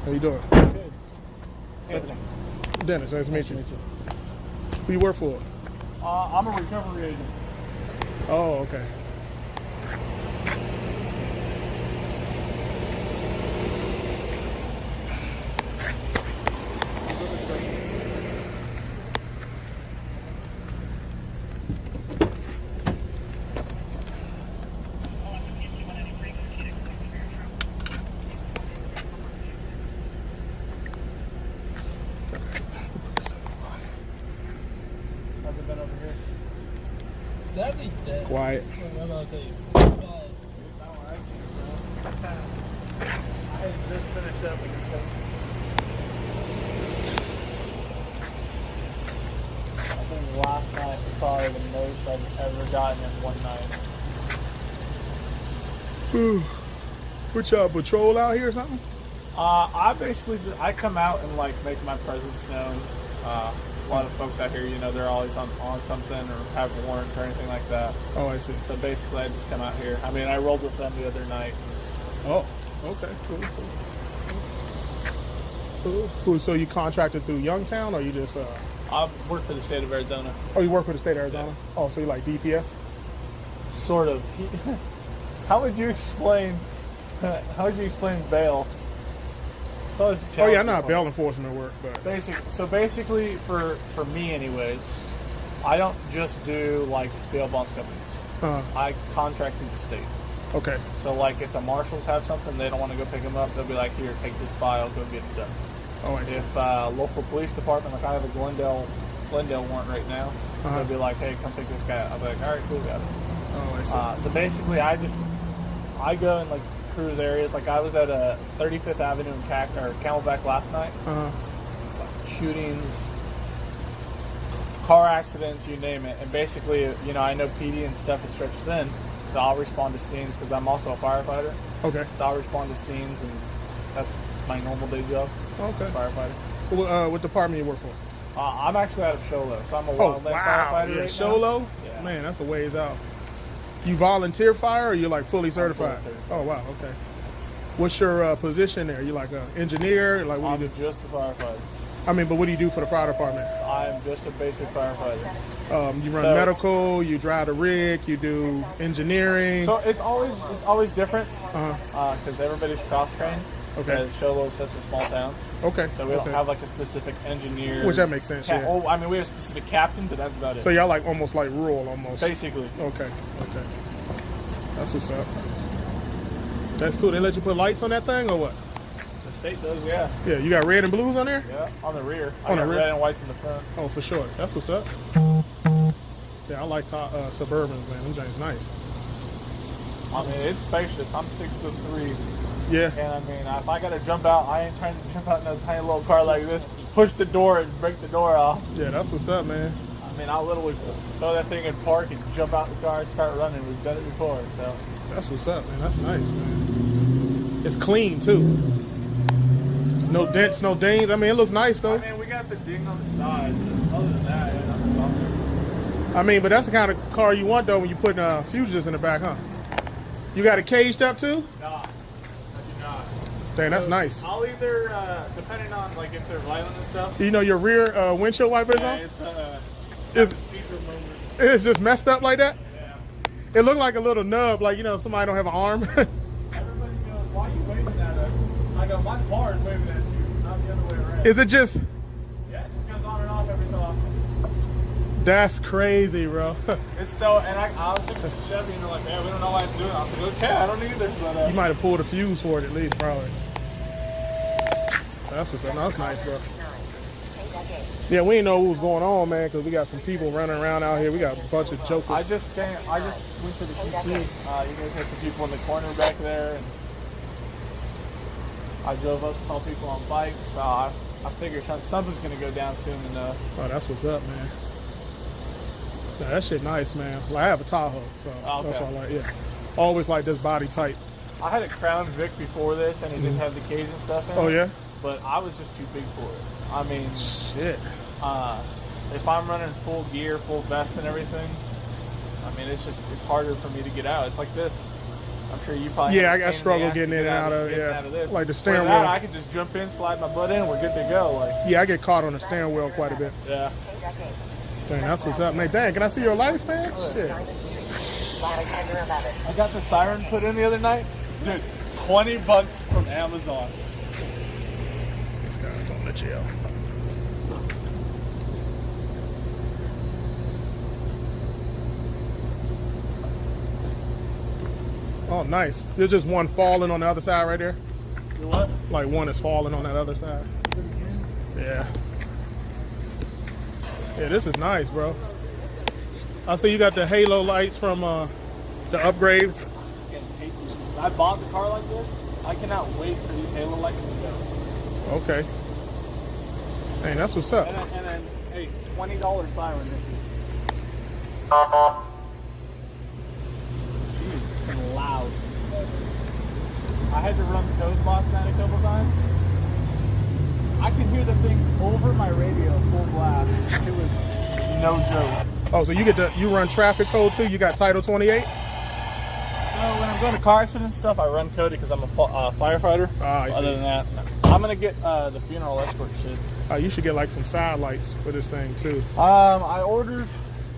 How you doing? Good. Anthony. Dennis, nice to meet you. Who you work for? I'm a recovery agent. Oh, okay. How's it been over here? It's quiet. I had just finished up with this. I think last night was probably the most I've ever gotten in one night. What y'all patrol out here or something? I basically I come out and like make my presence known. A lot of folks out here, you know, they're always on something or have warrants or anything like that. Oh, I see. So basically, I just come out here. I mean, I rolled with them the other night. Oh, okay, cool. So you contracted through Youngtown, or you just? I work for the state of Arizona. Oh, you work for the state of Arizona. Yeah. Oh, so you like DPS? Sort of. How would you explain? How would you explain bail? Oh yeah, I know how bail enforcement work, but basically, for me anyways, I don't just do like bail bonds companies. I contract through the state. Okay. So like if the marshals have something they don't want to go pick them up, they'll be like, here, take this file, go get it done. Oh, I see. If local police department, like I have a Glendale warrant right now, they'll be like, hey, come pick this guy up. I'll be like, all right, cool, got it. Oh, I see. So basically, I go and like cruise areas. Like I was at 35th Avenue in Camelback last night. Shootings, car accidents, you name it. And basically, you know, I know PD and stuff is stretched thin, so I'll respond to scenes because I'm also a firefighter. Okay. So I'll respond to scenes, and that's my normal day job. Okay. Firefighter. What department you work for? I'm actually out of Sholo, so I'm a wildland firefighter. Yeah, right Sholo? now. Yeah. Man, that's a ways out. You volunteer fire, or you're like fully certified? Fully certified. Oh wow, okay. What's your position there? You like an engineer? Like what I'm do you do? just a firefighter. I mean, but what do you do for the fire department? I'm just a basic firefighter. You run medical, you drive the rig, you do engineering. So it's always different because everybody's cross trained. Okay. Because Sholo is such a small town. Okay. So we don't have like a specific engineer. Which that makes sense. Yeah. Oh, I mean, we have a specific captain, but that's about it. So y'all like almost like rural, almost. Basically. Okay. That's what's up. That's cool. They let you put lights on that thing, or what? The state does, yeah. Yeah. You got red and blues on there? Yeah, on the rear. On I the got rear? red and whites in the front. Oh, for sure. That's what's up. Yeah, I like Suburbans, man. Them things nice. I mean, it's spacious. I'm 6'3". Yeah. And I mean, if I gotta jump out, I ain't trying to jump out in a tiny little car like this. Push the door and break the door off. Yeah, that's what's up, man. I mean, I'll literally throw that thing in park and jump out the car and start running. We've done it before, so. That's what's up, man. That's nice, man. It's clean too. No dents, no dings. I mean, it looks nice though. I mean, we got the ding on the side. But other than that, yeah, nothing's on there. I mean, but that's the kind of car you want though when you put fugitives in the back, huh? You got it caged up too? Nah, I do not. Dang, that's nice. I'll either, depending on like if they're violent and stuff. You know your rear windshield wipers on? It's just messed up like that? Yeah. It looked like a little nub, like, you know, somebody don't have an arm. Everybody goes, why are you waving at us? I go, my car is waving at you, not the other way around. Is it just... Yeah, it just goes on and off every so often. That's crazy, bro. It's so, and I was looking at Chevy and they're like, man, we don't know why it's doing it. I was like, okay, I don't either. But, You might have pulled a fuse for it at least, probably. That's what's up. No, that's nice, bro. Yeah, we didn't know what was going on, man, because we got some people running around out here. We got a bunch of jokers. I just went to the QT. You guys had some people in the corner back there. And I drove up, saw people on bikes. I figured something's going to go down soon enough. Oh, that's what's up, man. Nah, that shit nice, man. Like, I have a Tahoe, so that's what I like. Yeah, always like this body type. I had a Crown Vic before this, and it didn't have the cage and stuff in it. Oh yeah. But I was just too big for it. I mean, shit. If I'm running full gear, full vest, and everything, I mean, it's harder for me to get out. It's like this. I'm sure you probably. Yeah, I struggle getting in and out of this. Like the steering With wheel. that, I can just jump in, slide my butt in, we're good to go. Like. Yeah, I get caught on the steering wheel quite a bit. Yeah. Dang, that's what's up, man. Dang, can I see your lights, man? Shit. I got the siren put in the other night. Dude, $20 from Amazon. This guy's going to jail. Oh, nice. There's just one falling on the other side right there. You what? Like one is falling on that other side. Yeah. Yeah, this is nice, bro. I see you got the halo lights from the upgrades. I bought the car like this. I cannot wait for these halo lights to go. Okay. Dang, that's what's up. And then hey, $20 siren this is. She's loud. I had to run code last night a couple times. I could hear the thing over my radio full blast. It was no joke. Oh, so you run traffic code too? You got Title 28? So when I'm going to car accidents and stuff, I run code because I'm a firefighter. I see. Other than that, no. I'm gonna get the funeral escort shit. You should get like some side lights for this thing too. I ordered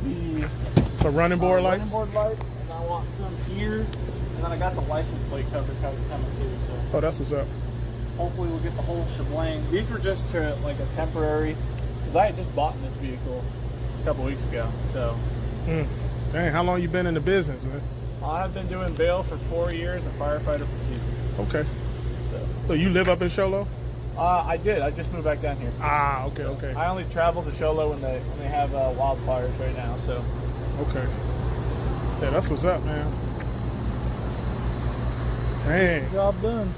the running board lights. Running board lights, and I want some here, and then I got the license plate cover coming too. So Oh, that's what's up. hopefully we'll get the whole shebang. These were just to like a temporary, because I had just bought this vehicle a couple weeks ago. So. Dang, how long you been in the business, man? I've been doing bail for 4 years and firefighter for 2. Okay. So you live up in Show Low? I did. I just moved back down here. Ah, okay, okay. I only travel to Show Low when they have wildfires right now. So. Okay. Yeah, that's what's up, man. Dang. Job done.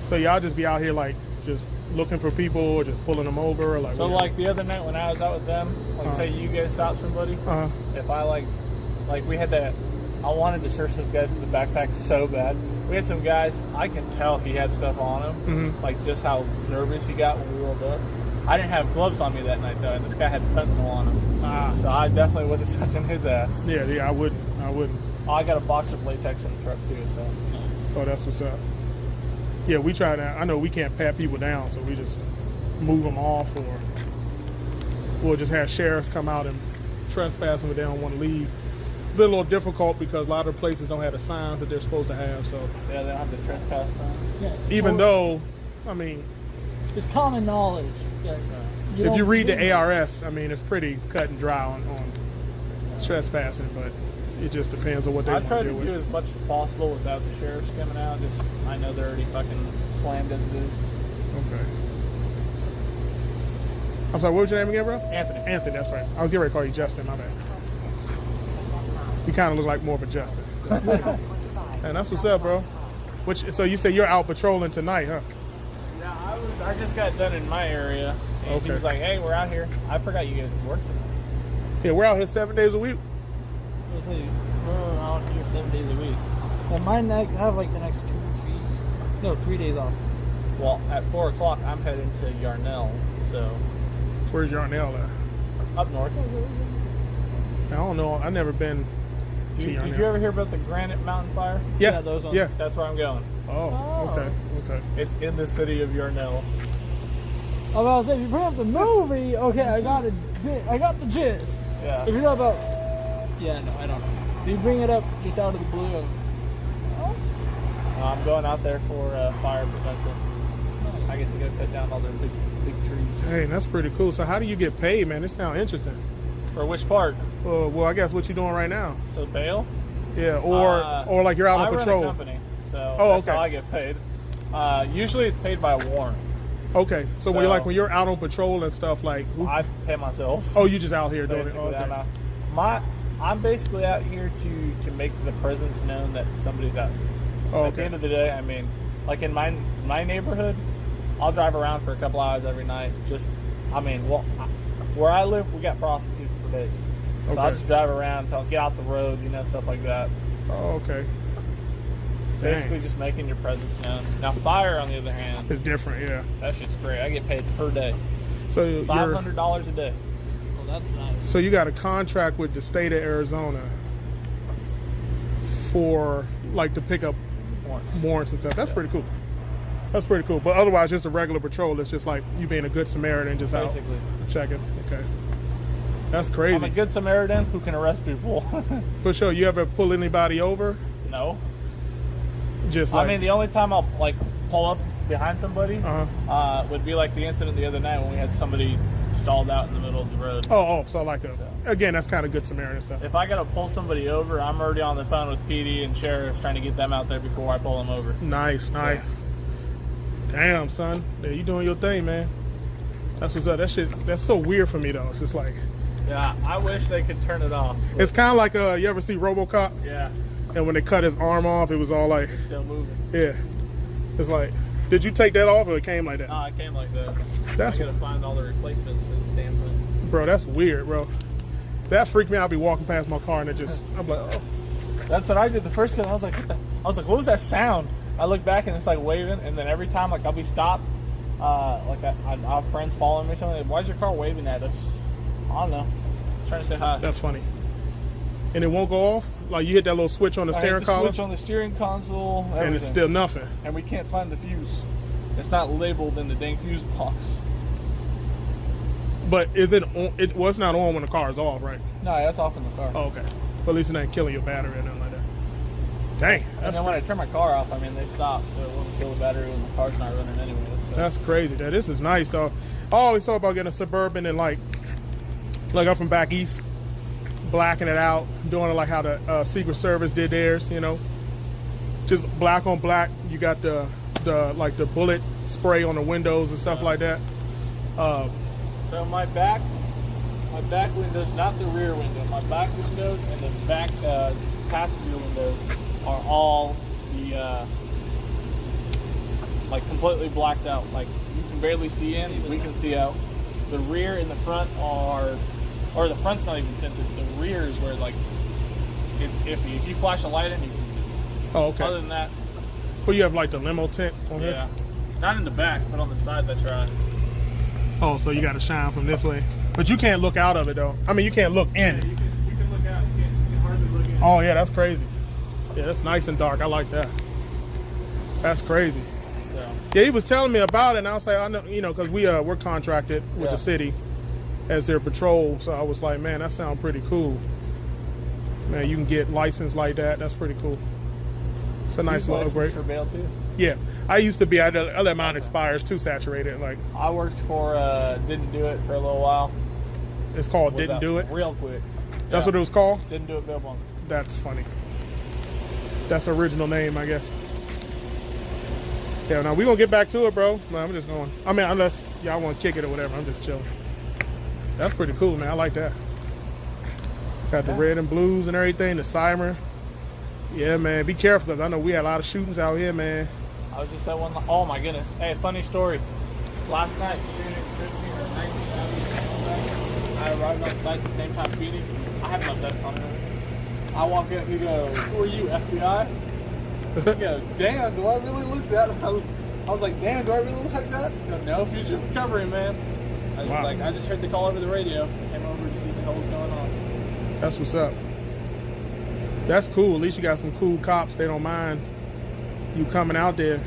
So y'all just be out here like just looking for people or just pulling them over or like? So like the other night when I was out with them, like say you guys stop somebody. If I like we had that. I wanted to search this guy's in the backpack so bad. We had some guys, I can tell he had stuff on him, like just how nervous he got when we rolled up. I didn't have gloves on me that night though, and this guy had fentanyl on him. So I definitely wasn't touching his ass. Yeah, I wouldn't. Oh, I got a box of latex in the truck too, so. Oh, that's what's up. Yeah, we try to, I know we can't pat people down, so we just move them off, or we'll just have sheriffs come out and trespass them if they don't want to leave. It's been a little difficult because a lot of places don't have the signs that they're supposed to have, so. Yeah, they don't have the trespass signs. Yeah, even though, I mean. It's common knowledge that if you read the ARS, I mean, it's pretty cut and dry on trespassing, but it just depends on what they want to do. I try to do as much as possible without the sheriffs coming out. Just I know they're already fucking slammed as it is. Okay. I'm sorry, what was your name again, bro? Anthony. Anthony, that's right. I was getting ready to call you Justin, my bad. You kind of look like more of a Justin. And that's what's up, bro. So you say you're out patrolling tonight, huh? Yeah, I just got done in my area. And he was like, hey, we're out here. I forgot you guys work tonight. Yeah, we're out here 7 days a week. We're out here 7 days a week. And mine I have like the next 3 days off. Well, at 4 o'clock, I'm heading to Yarnell. So. Where's Yarnell at? Up north. I don't know. I've never been to Yarnell. Did you ever hear about the Granite Mountain Fire? Yeah, those ones. Yeah. That's where I'm going. Oh, okay. It's in the city of Yarnell. I was about to say, if you bring up the movie, okay, I got the gist. Yeah. If you're not about, yeah, no, I don't know. If you bring it up just out of the blue, I'm going out there for fire prevention. Nice. I get to go cut down all their big trees. Hey, that's pretty cool. So how do you get paid, man? This sounds interesting. For which part? Well, I guess what you're doing right now. So bail? Yeah, or like you're out on patrol. I run a company, so that's how I get paid. Usually it's paid by warrant. Okay, so when you're out on patrol and stuff, like I pay myself. Oh, you just out here doing it? Okay. I'm basically out here to make the presence known that somebody's out here. At the end of the day, I mean, like in my neighborhood, I'll drive around for a couple hours every night. Where I live, we got prostitutes for days. So I'll just drive around, get out the road, stuff like that. Oh, okay. Basically just making your presence known. Now fire, on the other hand, it's different, yeah. That shit's great. I get paid per day. So $500 a day. Well, that's nice. So you got a contract with the state of Arizona for like to pick up warrants and stuff. That's pretty cool. That's pretty cool. But otherwise, just a regular patrol. It's just like you being a good Samaritan, just basically out checking. Okay. That's crazy. I'm a good Samaritan who can arrest people. For sure. You ever pull anybody over? No. Just like, I mean, the only time I'll like pull up behind somebody would be like the incident the other night when we had somebody stalled out in the middle of the road. So like again, that's kind of good Samaritan stuff. If I gotta pull somebody over, I'm already on the phone with PD and sheriffs trying to get them out there before I pull them over. Nice. Yeah. Damn, son. Yeah, you doing your thing, man. That's what's up. That's so weird for me though. It's just like, yeah, I wish they could turn it off. It's kind of like you ever see RoboCop? Yeah. And when they cut his arm off, it was all like, It's still moving. yeah. It's like, did you take that off or it came like that? No, it came like that. That's I gotta find all the replacements for this damn thing. Bro, that's weird, bro. That freaked me out. I'd be walking past my car and it just, I'm like, oh. That's what I did the first time. I was like, what was that sound? I look back and it's like waving, and then every time like I'll be stopped, like I have friends following me or something. Like, why's your car waving at us? I don't know. Just trying to say hi. That's funny. And it won't go off? Like you hit that little switch on the steering column? Switch on the steering console, everything. And it's still nothing. And we can't find the fuse. It's not labeled in the dang fuse box. But is it on? It's not on when the car is off, right? No, that's off in the car. Oh, okay. But at least it ain't killing your battery or nothing like that. Dang. And then when I turn my car off, I mean, they stop, so it won't kill the battery when the car's not running anyway. So. That's crazy. This is nice, though. I always thought about getting a Suburban and like I'm from back east, blacking it out, doing it like how the Secret Service did theirs, you know, just black on black. You got the like the bullet spray on the windows and stuff like that. So my back windows, not the rear window, my back windows and the back passenger windows are all the like completely blacked out. Like you can barely see in, we can see out. The rear and the front are, or the front's not even tinted. The rear is where like it's iffy. If you flash a light in, you can see. Oh, okay. Other than that, well, you have like the limo tint on here. Yeah, not in the back, but on the side. That's right. Oh, so you got to shine from this way, but you can't look out of it though. I mean, you can't look in. Yeah, you can look out. You can hardly look in. Oh yeah, that's crazy. Yeah, that's nice and dark. I like that. That's crazy. Yeah, he was telling me about it, and I was like, I know, you know, because we're contracted with the city as their patrol. So I was like, man, that sounds pretty cool. Man, you can get licensed like that. That's pretty cool. It's a nice little upgrade. For bail too. Yeah, I used to be. I let mine expire. It's too saturated. Like I worked for Didn't Do It for a little while. It's called Didn't Do It. Real quick. That's what it was called. Didn't Do It bail bonds. That's funny. That's original name, I guess. Yeah, now we gonna get back to it, bro. No, I'm just going. I mean, unless y'all want to kick it or whatever, I'm just chilling. That's pretty cool, man. I like that. Got the red and blues and everything, the siren. Yeah, man. Be careful, because I know we had a lot of shootings out here, man. I was just at one. Oh my goodness. Hey, funny story. Last night, shooting 15 or 19 I arrived on site at the same time Phoenix. I have my vest on. I walk in, he goes, "Who are you, FBI?" He goes, "Damn, do I really look that?" I was like, "Damn, do I really look like that?" He goes, "No, future recovery, man." I was like, I just heard the call over the radio. Came over to see what the hell was going on. That's what's up. That's cool. At least you got some cool cops. They don't mind you coming out there.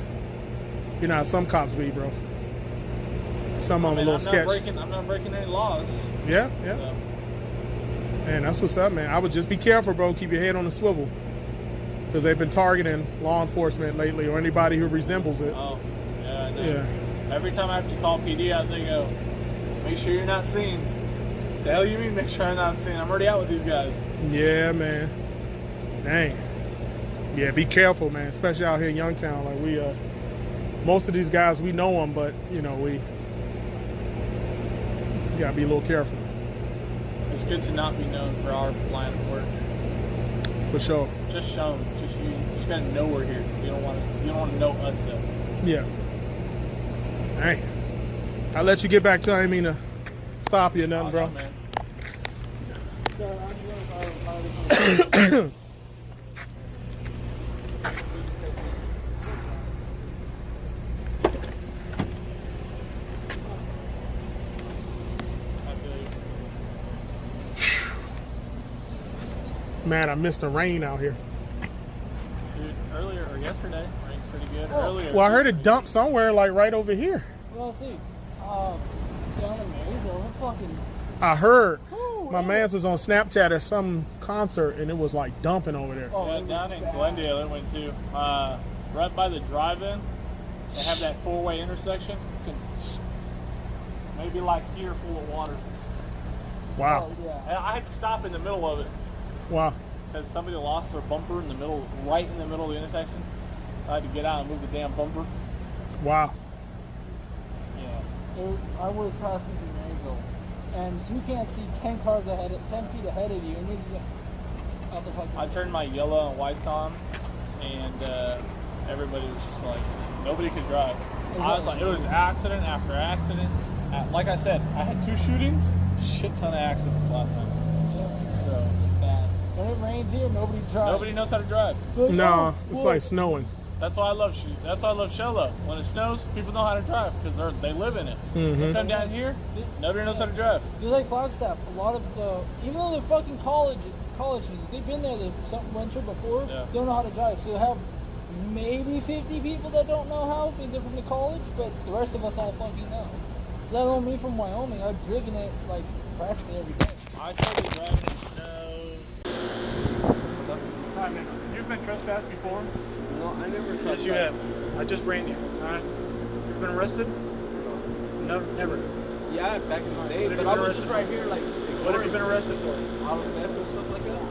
You know how some cops be, bro. Some of them a little sketch. I'm not breaking any laws. Yeah. So. Man, that's what's up, man. I would just be careful, bro. Keep your head on the swivel. Because they've been targeting law enforcement lately, or anybody who resembles it. Oh, yeah, I know. Yeah. Every time I have to call PD out, they go, "Make sure you're not seen." The hell you mean, make sure I'm not seen? I'm already out with these guys. Yeah, man. Dang. Yeah, be careful, man. Especially out here in Youngtown. Like we, most of these guys, we know them, but you know, we gotta be a little careful. It's good to not be known for our line of work. For sure. Just shown. You just gotta know we're here. You don't want to know us though. Yeah. Dang. I'll let you get back to it. I didn't mean to stop you or nothing, bro. No, man. Man, I missed the rain out here. yesterday. Rained pretty good earlier. Well, I heard it dumped somewhere, like right over here. Well, see, down in Marysville, fucking. I heard. My man's was on Snapchat at some concert, and it was like dumping over there. Oh, yeah, down in Glendale it went too. Right by the drive-in, they have that four-way intersection. Maybe like here, full of water. Wow. Oh, yeah. And I had to stop in the middle of it Wow. because somebody lost their bumper in the middle, right in the middle of the intersection. I had to get out and move the damn bumper. Wow. Yeah. I was crossing through Marysville, and you can't see 10 feet ahead of you, and you're just like, out the fucking. I turned my yellow and whites on, and everybody was just like, nobody could drive. I was like, it was accident after accident. Like I said, I had 2 shootings, shit ton of accidents last night. Yeah. So Bad. When it rains here, nobody drives. nobody knows how to drive. Like, No, oh, it's look. like snowing. That's why I love That's why I love Shello. When it snows, people know how to drive because they live in it. They come down here, nobody knows how to drive. Just like Flagstaff, a lot of even though they're fucking college students, they've been there some winter before, Yeah. they don't know how to drive. So they have maybe 50 people that don't know how because they're from the college, but the rest of us all fucking know. Let alone me from Wyoming, I've driven it like practically every day. I started driving in snow. Hi, man. You've been trespassed before? No, I never tried. Yes, you have. I just ran you. Alright? You've been arrested? No, never. Yeah, back in the day, What have but you I been was just arrested right for? here, like. What have you been arrested for? Out of meth or stuff like that.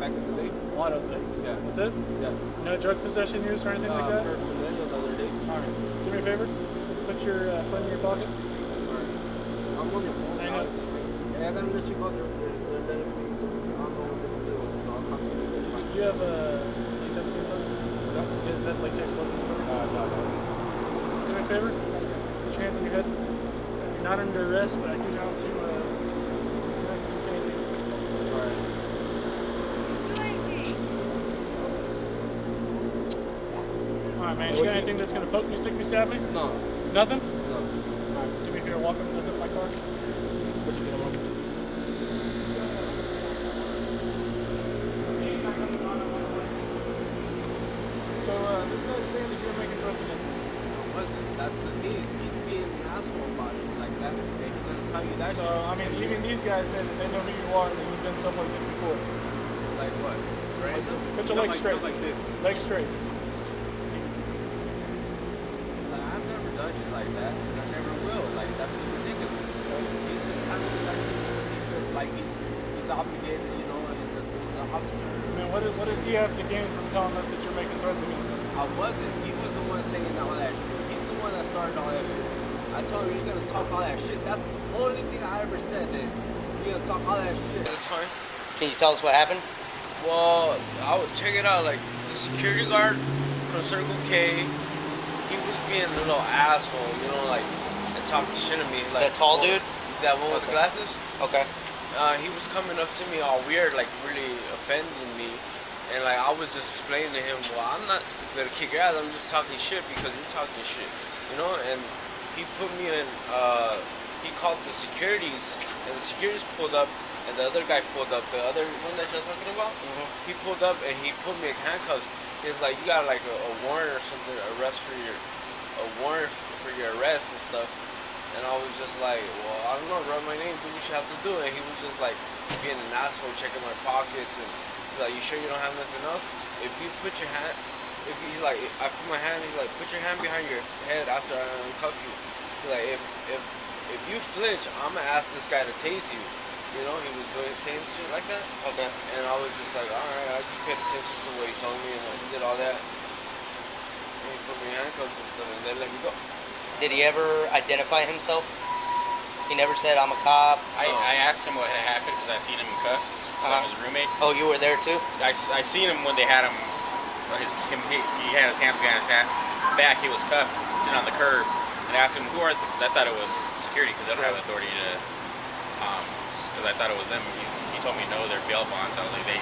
Back in the day. A lot of things. Yeah. That's it? Yeah. No drug possession use or anything like that? Paraphernalia the other day. Alright. Do me a favor. Put your phone in your pocket. I'm on your phone. Hang up. Yeah, I gotta let you go. They're letting me. I don't know what they're gonna do. So I'll come to you. Do you have a latex info? Is that latex info? No. Do me a favor. Put your hands on your head. You're not under arrest, but I do have to detain you. Alright. Alright, man. You got anything that's gonna poke me, stick me, stab me? No. Nothing? No. Alright. Do me a favor. Walk up to my car. What you gonna walk? So, this guy's saying that you're making threats against him. That's the me. He's being an asshole about it like that. Okay, he's gonna tell you that. So, I mean, even these guys say that they know who you are and that you've done stuff like this before. Like what? Right? Put your legs straight. Like this. Legs straight. Like, I've never done shit like that, and I never will. Like, that's just ridiculous. He's just kind of like he's obligated, you know, and he's an officer. I mean, what does he have to gain from telling us that you're making threats against him? I wasn't. He was the one saying all that shit. He's the one that started all that shit. I told him, you're gonna talk all that shit. That's the only thing I ever said, that you're gonna talk all that shit. That's fine. Can you tell us what happened? Well, I would check it out. Like the security guard from Circle K, he was being a little asshole, you know, like and talking shit to me. Like That tall dude? That one with the glasses. Okay. He was coming up to me all weird, like really offending me, and like I was just explaining to him, well, I'm not gonna kick your ass. I'm just talking shit because you're talking shit, you know. And he put me in. He called the securities, and the securities pulled up. And the other guy pulled up, the other one that you're talking about, he pulled up and he put me in handcuffs. He's like, you got like a warrant or something, a warrant for your arrest and stuff. And I was just like, well, I don't know, write my name, do what you have to do. And he was just like being an asshole, checking my pockets, and he's like, you sure you don't have nothing else? If you put your hand, if he's like, I put my hand, he's like, put your hand behind your head after I uncuff you. He's like, if you flinch, I'm gonna ask this guy to tase you. You know, he was saying shit like that. Okay. And I was just like, alright, I just paid attention to what he told me, and he did all that. And he put me in handcuffs and stuff, and they let me go. Did he ever identify himself? He never said, I'm a cop? I asked him what had happened because I seen him in cuffs. I'm his roommate. Oh, you were there too? I seen him when they had him. He had his hands behind his back. He was cuffed, sitting on the curb. And I asked him, who are they? Because I thought it was security, because they don't have authority to. Because I thought it was them. He told me no, they're bail bonds. I was like, they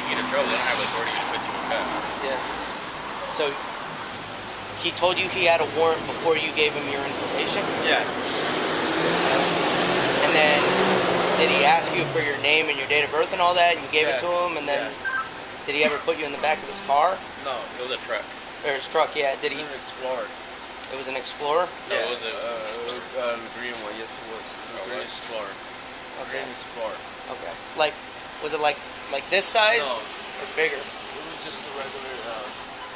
get in trouble. They don't have authority to put you in cuffs. Yeah. So he told you he had a warrant before you gave him your information? Yeah. And then did he ask you for your name and your date of birth and all that, and you gave it to him? And then did he ever put you in the back of his car? No. It was a truck. Or his truck, yeah. Did he? An Explorer. It was an Explorer? No, Yeah, it was a green one. Yes, it was. Green was? Explorer. Okay. Green Explorer. Okay. Like, was it like this size or bigger? It was just a regular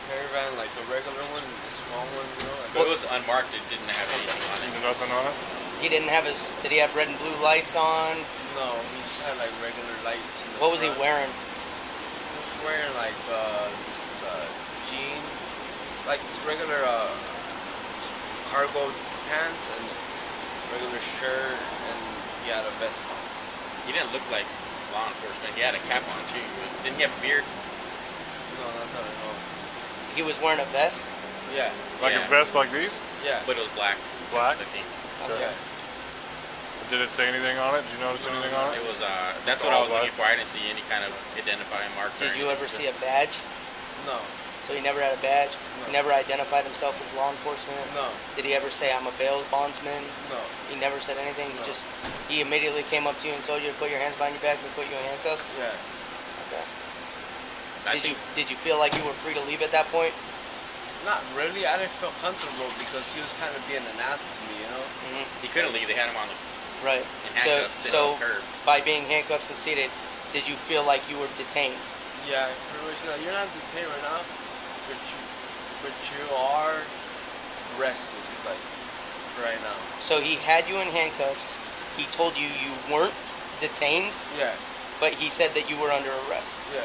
caravan, like the regular one, the small one, you know. but it was unmarked. It didn't have anything on it. Nothing on it? He didn't have his. Did he have red and blue lights on? No, he just had like regular lights. In the What was he front. wearing? He was wearing like this jean, like this regular cargo pants and regular shirt, and he had a vest on. He didn't look like law enforcement. He had a cap on too. Didn't he have a beard? No, not that I know. He was wearing a vest. Yeah, Like a vest like these? yeah, But it was black. Black? I think. yeah. Did it say anything on it? Did you notice anything on it? It was. That's what I was looking for. I didn't see any kind of identifying marks. or Did you anything. ever see a badge? No, So he never had a badge. No. He never identified himself as law enforcement. no, Did he ever say I'm a bail bondsman? no. He never said anything. No. He immediately came up to you and told you to put your hands behind your back and put you in handcuffs. Yeah. Okay. I Did think you feel like you were free to leave at that point? Not really. I didn't feel comfortable because he was kind of being an ass to me, you know. he couldn't leave. They had him on the Right. in handcuffs sitting So on the curb. by being handcuffed and seated, did you feel like you were detained? Yeah, pretty much. Like, you're not detained right now, but you are arrested, like right now. So he had you in handcuffs. He told you you weren't detained, Yeah, but he said that you were under arrest. yeah.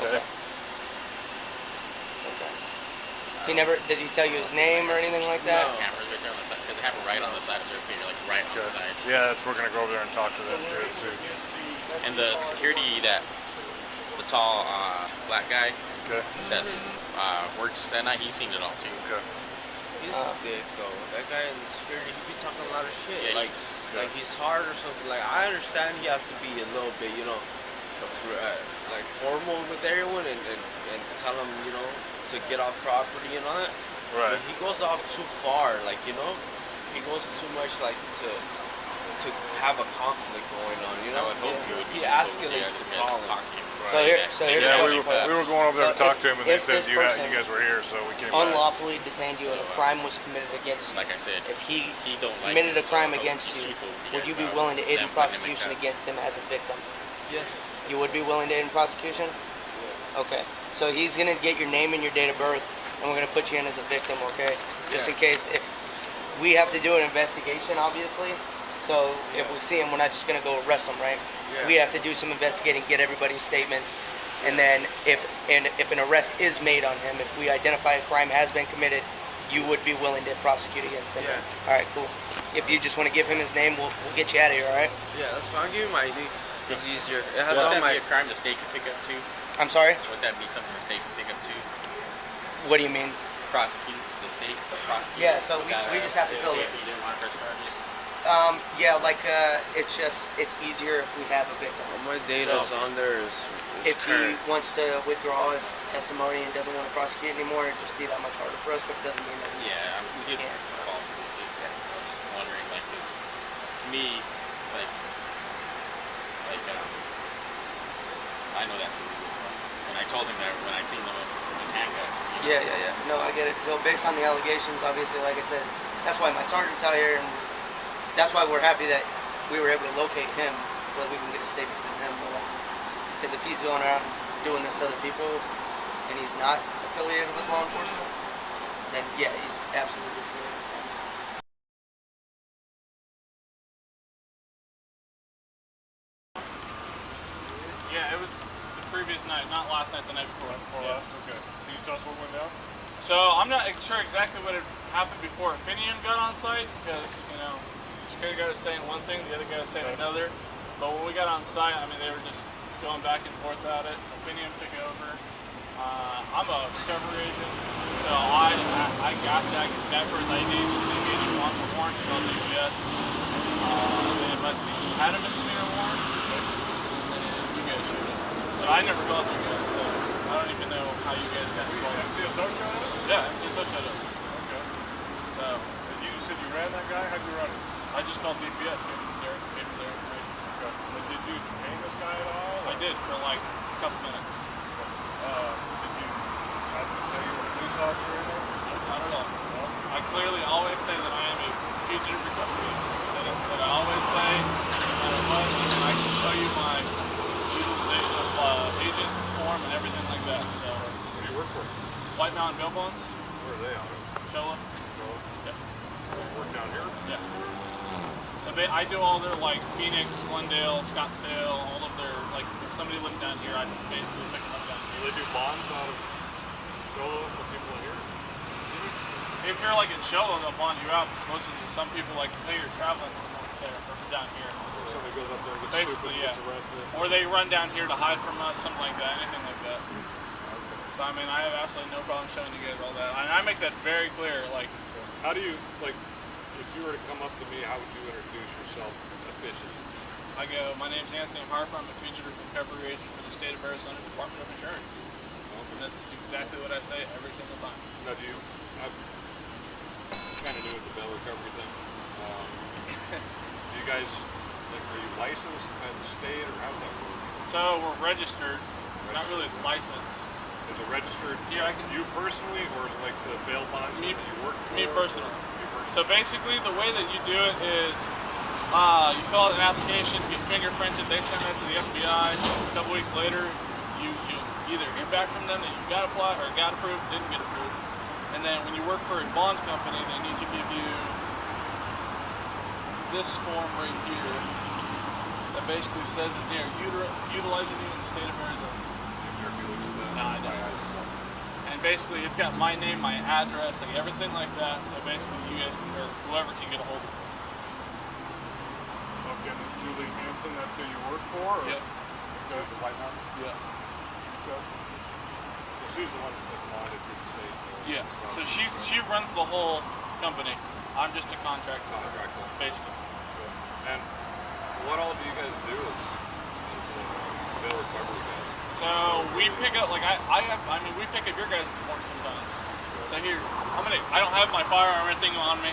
Okay. Okay. He never did he tell you his name or anything like that? No. Cameras right there on the side because they have it right on the side of their finger, like right on the Okay. side. Yeah, that's we're gonna go over there and talk to them too. And the security that the tall black guy Okay. that's works that night, he's seen it all too. Okay. He's a dick though. That guy in the security, he be talking a lot of shit. Yeah, like he's hard or something. Like I understand he has to be a little bit, you know, like formal with everyone and tell them, you know, to get off property and all that. Right. But he goes off too far. Like you know, he goes too much like to have a conflict going on. You know, I would hope you would he be escalates the problem. So here's Yeah, the we question. were going over there to So talk to him, and they if said this you person guys were here, so we came back. unlawfully detained you and a crime was committed against you. Like I said, If he don't like committed it, a crime so against he's you, truthful with would you be about willing to aid them in putting him in prosecution cuffs. against him as a victim? Yes. You would be willing to aid in prosecution? Okay. So he's gonna get your name and your date of birth, and we're gonna put you in as a victim, okay? Just in case if we have to do an investigation, obviously. So if we see him, we're not just gonna go arrest him, right? Yeah. We have to do some investigating, get everybody's statements, and then if an arrest is made on him, if we identify a crime has been committed, you would be willing to prosecute against him. Yeah. All right, cool. If you just want to give him his name, we'll get you out of here. All right. Yeah, that's fine. I'll give you my ID. It's easier. It has Would all that my. be a crime the state could pick up too? I'm sorry. Would that be something the state could pick up too? What do you mean? Prosecute the state, prosecute. Yeah, so the we- guy we just have to if- build if it. he didn't want to press charges. It's easier if we have a victim. My data's on there is If he current. wants to withdraw his testimony and doesn't want to prosecute anymore, it'd just be that much harder for us. But it doesn't mean that we Yeah, we did can't. call. I was just wondering, like, 'cause to me, like, I know that's illegal. When I told him that when I seen them in handcuffs. You know, Yeah. No, I get it. So based on the allegations, obviously, like I said, that's why my sergeant's out here, and that's why we're happy that we were able to locate him so that we can get a statement from him. Because if he's going around doing this to other people and he's not affiliated with law enforcement, then yeah, he's absolutely affiliated with crimes. Yeah, it was the previous night, not last night, the night before. Last? Okay. Can you tell us what went down? So I'm not sure exactly what had happened before Finian got on site because, you know, the security guy was saying one thing, the other guy was saying another. But when we got on site, I mean, they were just going back and forth at it. Finian took over. I'm a discovery agent, so I got that first ID just to get him on for warrant to go to UPS. They must had a misdemeanor warrant, and then you guys showed up. But I never called you guys, so I don't even know how you guys got involved. MCSO showed up? Yeah, MCSO showed up. Okay. So And you said you ran that guy? How'd you run it? I just called DPS, gave him their information. Okay. But did you detain this guy at all? I did for like a couple minutes. Did you officer right now? Not at all. No? I clearly always say that I am a fugitive recovery agent. That is what I always say, no matter what, and I can show you my utilization of agent form and everything like that. So, What do you work for? White Mountain Bail Bonds, Where are they out of? Chola. Yeah. You work down here? Yeah. So I do all their like Phoenix, Glendale, Scottsdale, all of their like if somebody lives down here, I basically pick them up down So here. they do bonds out of Solo for people here? If you're like in Chola, they'll bond you out. Some people like say you're traveling from up there or from down here. Or somebody goes up there and gets Basically, stupid, yeah. gets arrested. Or they run down here to hide from us, something like that, anything like that. So I mean, I have absolutely no problem showing you guys all that. And I make that very clear. Like, How do you, like, if you were to come up to me, how would you introduce yourself officially? I go, my name's Anthony Harper. I'm a fugitive recovery agent for the state of Arizona Department of Insurance. And that's exactly what I say every single time. Now, I'm kind of new with the bail recovery thing. Do you guys, like, are you licensed by the state, or how's that work? So we're registered. We're not really licensed. Is it registered? Yeah, I can. You personally, or is it like the bail bonds that you work for? Me personally. You personally. So basically, the way that you do it is you fill out an application, get fingerprinted, they send that to the FBI. A couple weeks later, you either hear back from them that you got applied or got approved, didn't get approved. And then when you work for a bond company, they need to give you this form right here that basically says that they are utilizing you in the state of Arizona. No, I don't. And basically, it's got my name, my address, like everything like that. So basically, you guys can, or whoever can get a hold of it. Okay, and Julie Hanson, that's who you work for? Or? Yep. Okay, the White Mountain? Yeah. Okay. So she's the one that's like bonded for the state. Yeah. So she runs the whole company. I'm just a contractor. Basically. Okay. And what all do you guys do as bail recovery guys? So we pick up, like we pick up your guys' work sometimes. So here, I don't have my firearm or anything on me.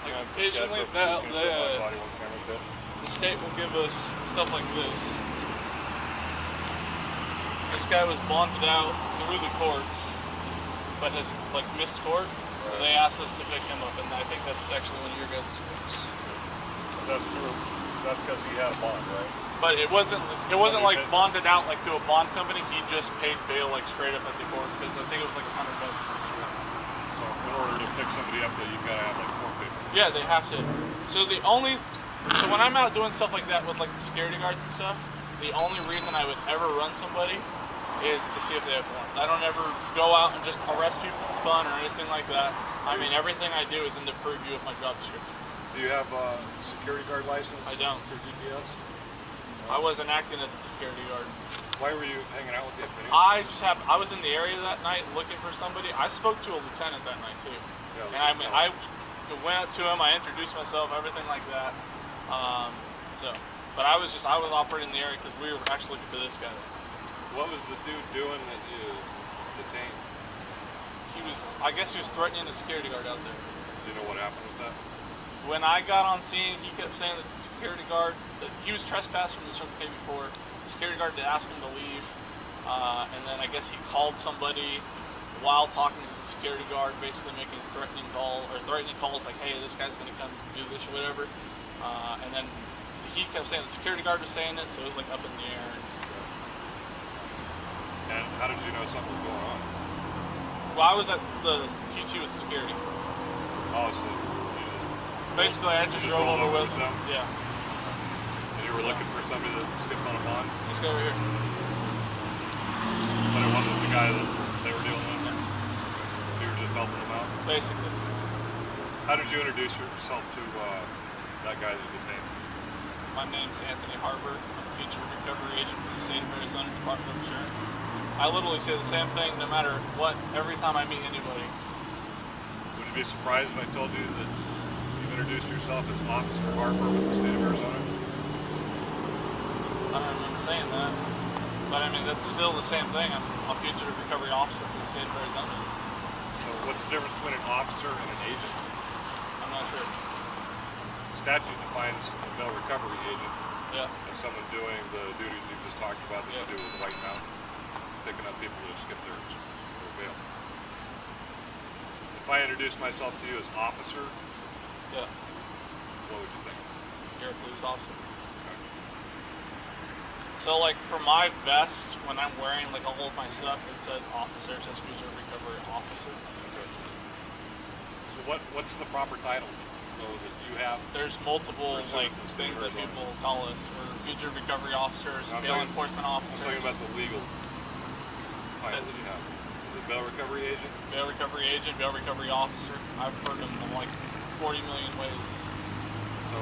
Like occasionally, the state will give us stuff like this. This guy was bonded out through the courts, but has like missed court. So they asked us to pick him up, and I think that's actually one of your guys' works. That's because he had a bond, right? But it wasn't like bonded out like through a bond company. He just paid bail like straight up at the court because I think it was like $100. So in order to pick somebody up, that you've got to have like court paper. Yeah, they have to. So when I'm out doing stuff like that with like the security guards and stuff, the only reason I would ever run somebody is to see if they have warrants. I don't ever go out and just arrest people for fun or anything like that. I mean, everything I do is in the purview of my job description. Do you have a security guard license? I don't. For DPS? I wasn't acting as a security guard. Why were you hanging out with the FNA? I was in the area that night looking for somebody. I spoke to a lieutenant that night too. Yeah, and I went up to him, I introduced myself, everything like that. But I was operating in the area because we were actually looking for this guy. What was the dude doing that you detained? I guess he was threatening the security guard out there. Do you know what happened with that? When I got on scene, he kept saying that the security guard, that he was trespassed from the Circle K before. The security guard did ask him to leave, and then I guess he called somebody while talking to the security guard, basically making threatening calls, like, hey, this guy's going to come do this or whatever. And then he kept saying the security guard was saying it, so it was like up in the air. And how did you know something was going on? Well, I was at the QT with security. Oh, so basically, I just drove over with them? Yeah. And you were looking for somebody that skipped on a bond? This guy over here. But it wasn't the guy that they were dealing with? You were just helping them out? Basically. How did you introduce yourself to that guy that you detained? My name's Anthony Harper. I'm a future recovery agent for the state of Arizona Department of Insurance. I literally say the same thing no matter what, every time I meet anybody. Would you be surprised if I told you that you've introduced yourself as Officer Harper with the state of Arizona? I don't remember saying that. But I mean, that's still the same thing. I'm a fugitive recovery officer for the state of Arizona. So what's the difference between an officer and an agent? I'm not sure. It's statute defines a bail recovery agent Yeah. as someone doing the duties you just talked about that Yeah. you do with the White Mountain, picking up people who skip their bail. If I introduced myself to you as officer, Yeah. what would you think? You're a police officer. So like for my vest, when I'm wearing like all of my stuff, it says officer, it says future recovery officer. Okay. So what's the proper title though that you have? There's multiple Pursuant like to the state things of that Arizona. people call us. We're future recovery officers, I'm bail talking- enforcement I'm officers, talking about the legal title that you have. Is it bail recovery agent? bail recovery agent, bail recovery officer. I've heard them in like 40 million ways. So,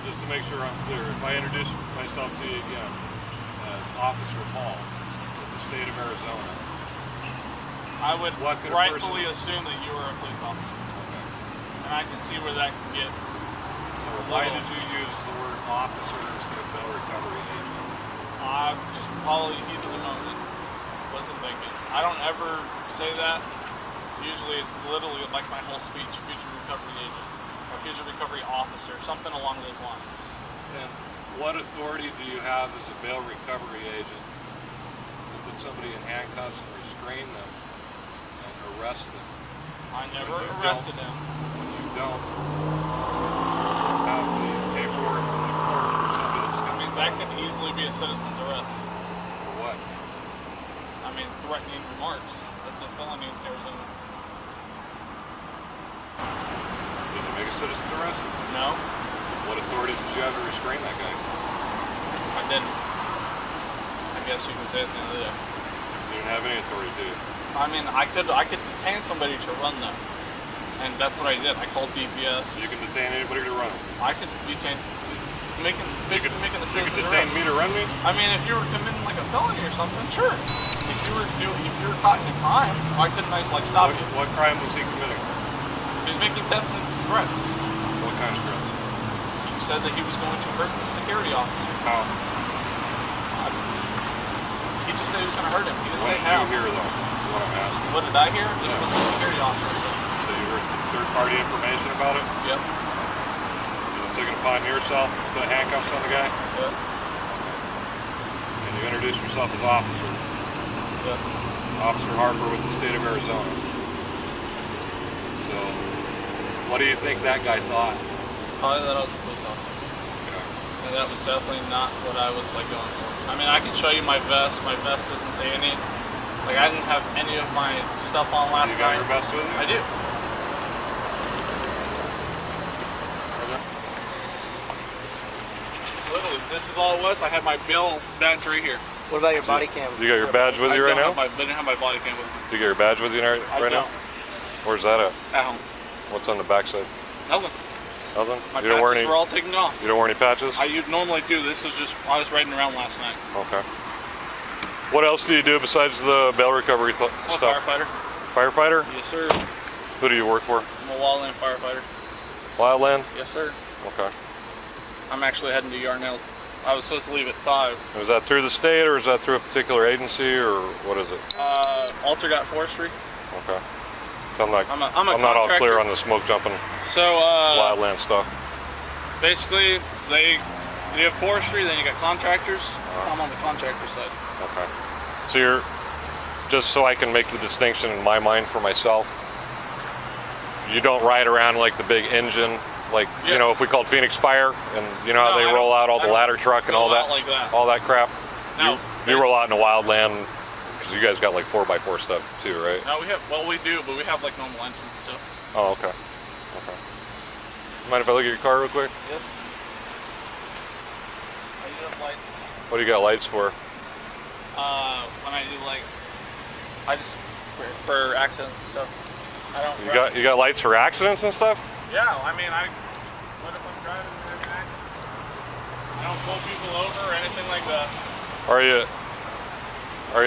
just to make sure I'm clear, if I introduce myself to you again as Officer Hall with the state of Arizona, I would What could a rightfully person- assume that you are a police officer, okay. and I can see where that can get. So why did you use the word officer instead of bail recovery agent? I just probably heat of the moment. Wasn't thinking. I don't ever say that. Usually it's literally like my whole speech, future recovery agent or future recovery officer, something along those lines. And what authority do you have as a bail recovery agent to put somebody in handcuffs and restrain them and arrest them? I never When you arrested don't- him. When you don't have the paperwork from the court for somebody that's I coming mean, that could easily be a citizen's arrest. for what? I mean, threatening remarks. That's a felony in Arizona. Did you make a citizen's arrest? No, What authority did you have to restrain that guy? I didn't. I guess you could say at the end of the day. You didn't have any authority, did you? I mean, I could detain somebody to run them, and that's what I did. I called DPS. You can detain anybody to run them. I could detain. It's basically making the You could citizen's detain arrest. me to run me? I mean, if you were committing like a felony or something, sure. If you were caught in a crime, why couldn't I like stop you? What crime was he committing? He's making death threats. What kind of threats? He said that he was going to hurt the security officer. How? He just said he was going to hurt him. He didn't What say did how. you hear though? Is what I'm asking. What did I hear? Just Yeah. what the security officer said. So you heard some third-party information about it? Yep. You took it upon yourself to put handcuffs on the guy? Yep. And you introduced yourself as officer. Yep. Officer Harper with the state of Arizona. So, what do you think that guy thought? Probably that I was a police officer. And that was definitely not what I was like going for. I mean, I can show you my vest. My vest doesn't say any. Like, I didn't have any of my stuff on last You got night. your vest with you? I do. Literally, this is all it was. I had my bill badge right here. What about your body cam? You got your badge with you right now? I didn't have my body cam with me. Do you get your badge with you right I now? don't. Where's that at? At home. What's on the backside? Nothing. Nothing? My You don't wear patches any? were all taken off. You don't wear any patches? I normally do. This was just, I was riding around last night. Okay. What else do you do besides the bail recovery I'm a stuff? firefighter. Firefighter? Yes, sir. Who do you work for? I'm a wildland firefighter. Wildland? Yes, sir. Okay. I'm actually heading to Yarnell. I was supposed to leave at 5. And is that through the state or is that through a particular agency or what is it? Altergat Forestry. Okay. I'm not, I'm a not all clear contractor. on the smoke jumping So, wildland stuff. basically, you have forestry, then you got contractors. I'm on the contractor side. Okay. So you're, just so I can make the distinction in my mind for myself, you don't ride around like the big engine, like, you know, Yes. if we called Phoenix Fire and you know how No, they I roll don't- out all I the don't ladder truck and go all that, out like that. all that crap? No. You roll out in the wildland because you guys got like 4x4 stuff too, right? No, we do, but we have like normal engines and stuff. Oh, okay. Okay. Mind if I look at your car real quick? Yes. I use up lights. What do you got lights for? When I do like, I just, for accidents and stuff. I don't You got lights for accidents and stuff? Yeah, I mean, what if I'm driving and there's an accident? I don't pull people over or anything like that. Are you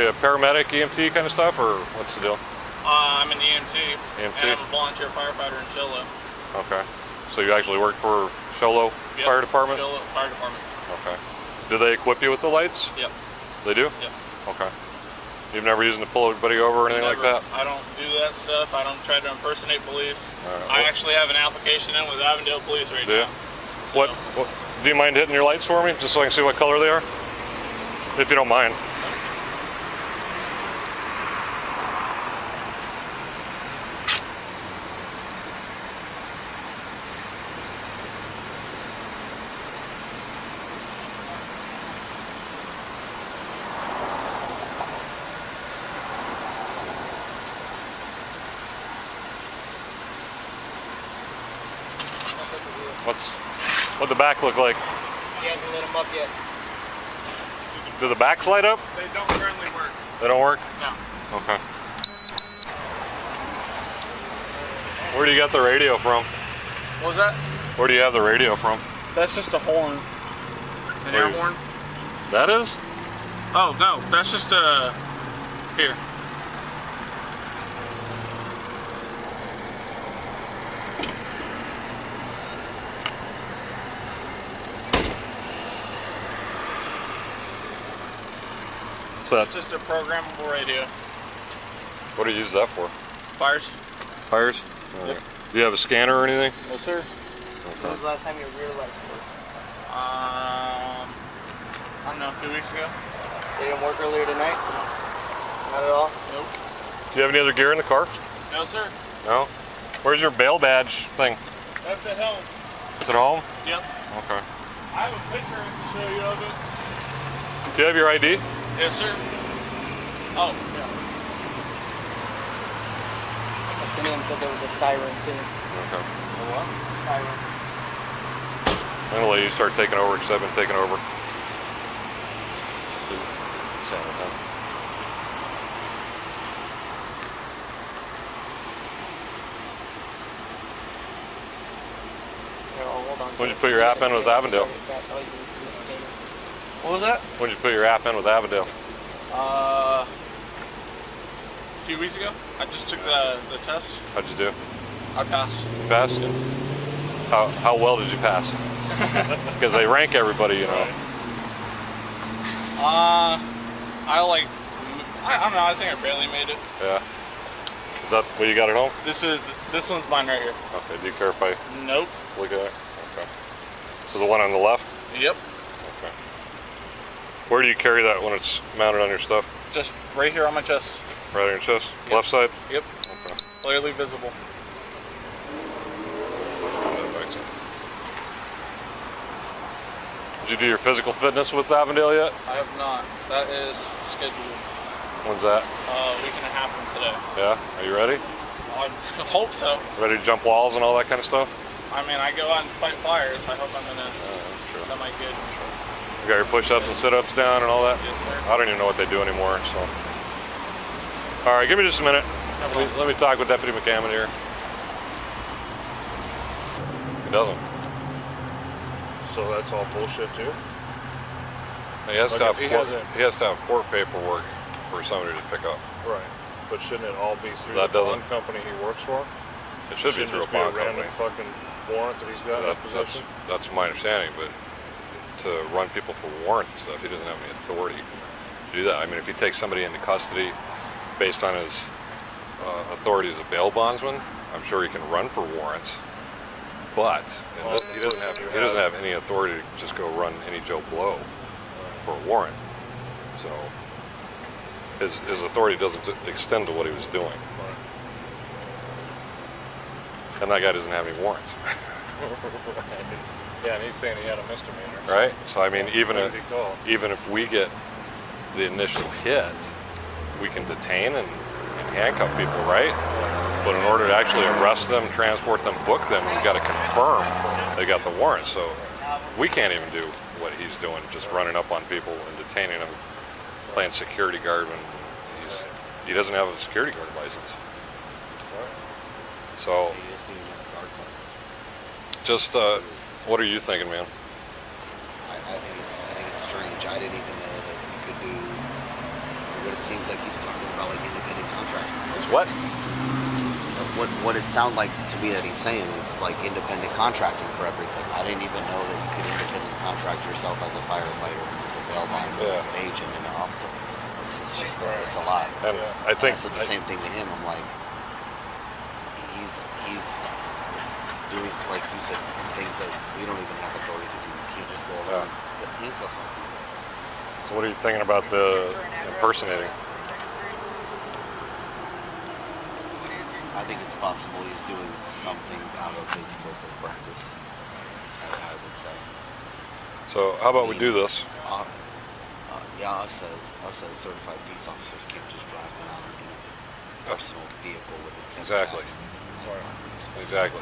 a paramedic, EMT kind of stuff, or what's the deal? I'm an EMT. EMT? And I'm a volunteer firefighter in Sholo. Okay. So you actually work for Sholo Yep, Fire Department? Sholo Fire Department. Okay. Do they equip you with the lights? Yep. They do? Yep. Okay. You've never used them to pull everybody over or anything like that? I don't do that stuff. I don't try to impersonate police. All right. I actually have an application in with Avondale Police right Do you? now. What? Do you mind hitting your lights for me, just so I can see what color they are? If you don't mind. What'd the back look like? He hasn't lit them up yet. Do the backs light up? They don't currently work. They don't work? No. Okay. Where do you get the radio from? What was that? Where do you have the radio from? That's just a horn. An air horn. That is? Oh, no. That's just a... Here. So It's just a programmable radio. What do you use that for? Fires. Fires? Yep. Do you have a scanner or anything? No, sir. When was the last time your rear lights worked? I don't know, a few weeks ago. They didn't work earlier tonight? Not at all? Nope. Do you have any other gear in the car? No, sir. No? Where's your bail badge thing? That's at home. Is it home? Yep. Okay. I have a picture to show you of it. Do you have your ID? Yes, sir. Oh, yeah. The name said there was a siren too. Okay. A what? Siren. I'm gonna let you start taking over because I've been taking over. When did you put your app in with Avondale? What was that? When did you put your app in with Avondale? A few weeks ago. I just took the test. How'd you do? I passed. You passed? How well did you pass? Because they rank everybody, you know. I don't know. I think I barely made it. Yeah. Is that what you got at home? This one's mine right here. Okay. Do you care if I Nope. look at it? Okay. So the one on the left? Yep. Okay. Where do you carry that when it's mounted on your stuff? Just right here on my chest. Right on your chest? Yep. Left side? Yep. Okay. Clearly visible. Did you do your physical fitness with Avondale yet? I have not. That is scheduled. When's that? A week and a half from today. Yeah? Are you ready? I hope so. Ready to jump walls and all that kind of stuff? I mean, I go out and fight fires. I hope I'm gonna Sure. semi-good. You got your push-ups and sit-ups down and all that? Yes, sir. I don't even know what they do anymore, so. All right, give me just a minute. Let me talk with Deputy McCammon here. He doesn't. So that's all bullshit too? He has to Like have if he court, hasn't- he has to have court paperwork for somebody to pick up. Right. But shouldn't it all be through That the doesn't- bond company he works for? It should be Shouldn't through a just be bond random company. fucking warrant that he's got in his possession? That's my understanding, but to run people for warrants and stuff, he doesn't have any authority to do that. I mean, if he takes somebody into custody based on his authority as a bail bondsman, I'm sure he can run for warrants. But he doesn't have any authority to just go run any Joe Blow for a warrant. So his authority doesn't extend to what he was doing. And that guy doesn't have any warrants. Yeah, and he's saying he had a misdemeanor. Right? So I mean, even What did he call? even if we get the initial hit, we can detain and handcuff people, right? But in order to actually arrest them, transport them, book them, we've got to confirm they got the warrant. So we can't even do what he's doing, just running up on people and detaining them, playing security guard when he doesn't have a security guard license. So just what are you thinking, man? I think it's strange. I didn't even know that you could do what it seems like he's talking about, like independent contracting. What? What it sounds like to me that he's saying is like independent contracting for everything. I didn't even know that you could independent contract yourself as a firefighter, as a bail bonder, as an agent, and an officer. It's just it's a lot. And I think I said the same thing to him. I'm like, he's doing, like you said, things that we don't even have authority to do. You can't just go around and handcuff some people. So what are you thinking about the impersonating? I think it's possible he's doing some things out of his scope of practice, I would say. So how about we do this? Yeah, us as certified peace officers can't just drive around in a personal vehicle with a Exactly. Exactly.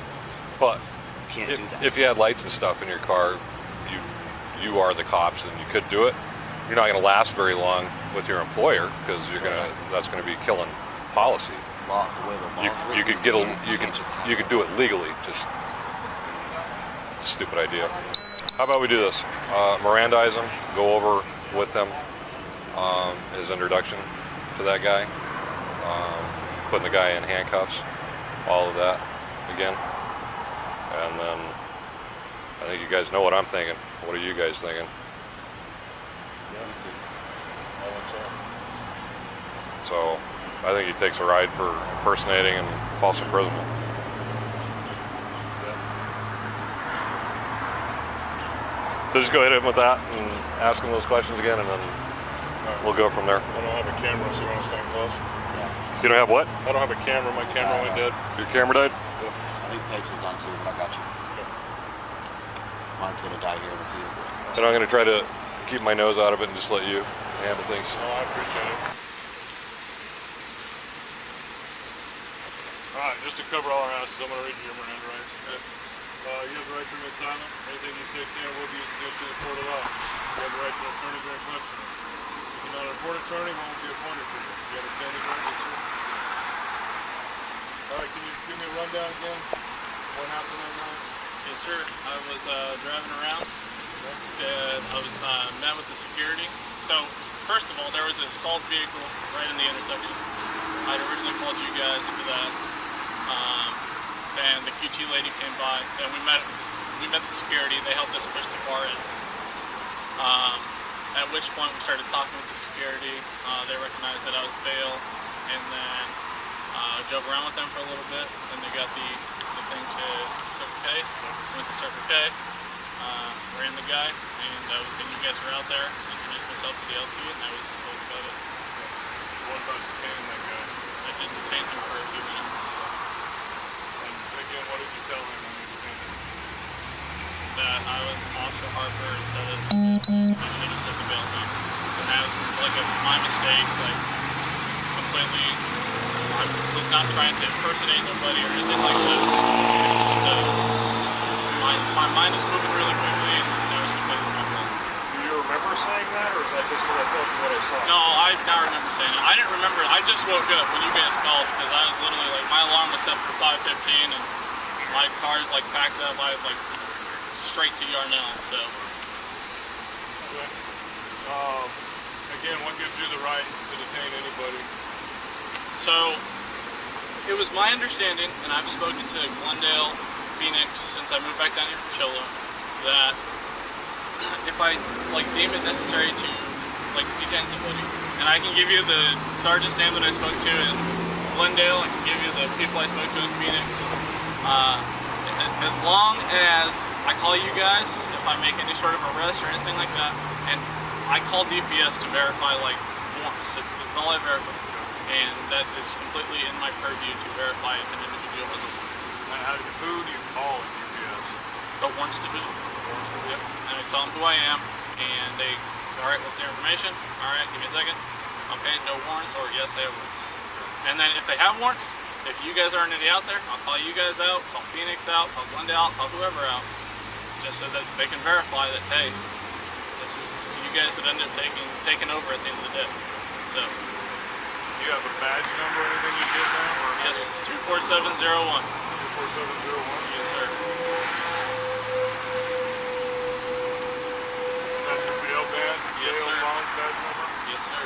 But can't do that. If you had lights and stuff in your car, you are the cops and you could do it. You're not going to last very long with your employer because that's going to be killing policy. The way the law You could you could do it legally. Just stupid idea. How about we do this? Mirandize him. Go over with him his introduction to that guy. Putting the guy in handcuffs. All of that again. And then I think you guys know what I'm thinking. What are you guys thinking? So I think he takes a ride for impersonating and false imprisonment. So just go hit him with that and ask him those questions again, and then we'll go from there. I don't have a camera, so you want to stand close? You don't have what? I don't have a camera. My camera went dead. Your camera died? I think Pipes is on too, but I got you. Mine's gonna die here in a few. And I'm gonna try to keep my nose out of it and just let you handle things. Oh, I appreciate it. All right, just to cover all our asses, I'm gonna read you your Miranda rights. Okay? You have the right to remain silent. Anything you say can will be against the court of law. You have the right to an attorney during questioning. If you're not an important attorney, one will be appointed for you. You understand the right? Yes, sir. All right, can you give me a rundown again? What happened that night? Yes, sir. I was driving around. And I was met with the security. So, first of all, there was a stalled vehicle right in the intersection. I'd originally called you guys for that. And the QT lady came by, and we met the security. They helped us push the car in. At which point we started talking with the security. They recognized that I was bail, and then drove around with them for a little bit. And they got the thing to Circle K. Went to Circle K. Ran the guy, and you guys were out there. Introduced myself to the LT, and that was about it. What about detaining that guy? I did detain him for a few minutes. And again, what did you tell him when you detained him? That I was Officer Harper instead of I should have said the bail thing. And that was like my mistake, like completely. I was not trying to impersonate nobody or anything like that. It was just my mind is moving really quickly, and that was completely my fault. Do you remember saying that, or is that just what I told you what I saw? No, I now remember saying it. I didn't remember. I just woke up when you guys called because I was literally like my alarm was set for 5:15, and my car's like packed up. I was like straight to Yarnell. So. Okay. Again, what gives you the right to detain anybody? So, it was my understanding, and I've spoken to Glendale, Phoenix, since I moved back down here from Chilla, that if I deem it necessary to detain somebody, and I can give you the sergeant's name that I spoke to in Glendale, I can give you the people I spoke to in Phoenix, as long as I call you guys, if I make any sort of arrest or anything like that, and I call DPS to verify once, it's all I verify. And that is completely in my purview to verify if an individual has a warrant. And who do you call at DPS? The warrants division. Yep. And I tell them who I am, and they, all right, what's the information? All right, give me a second. Okay, no warrants, or yes, they have warrants. And then if they have warrants, if you guys aren't any out there, I'll call you guys out, call Phoenix out, call Glendale out, call whoever out, just so that they can verify that, hey, this is you guys that end up taking over at the end of the day. So. Do you have a badge number or anything you give them? Or yes, 24701. 24701? Yes, sir. That's your bail badge? Yes, bail sir. bond badge number? Yes, sir.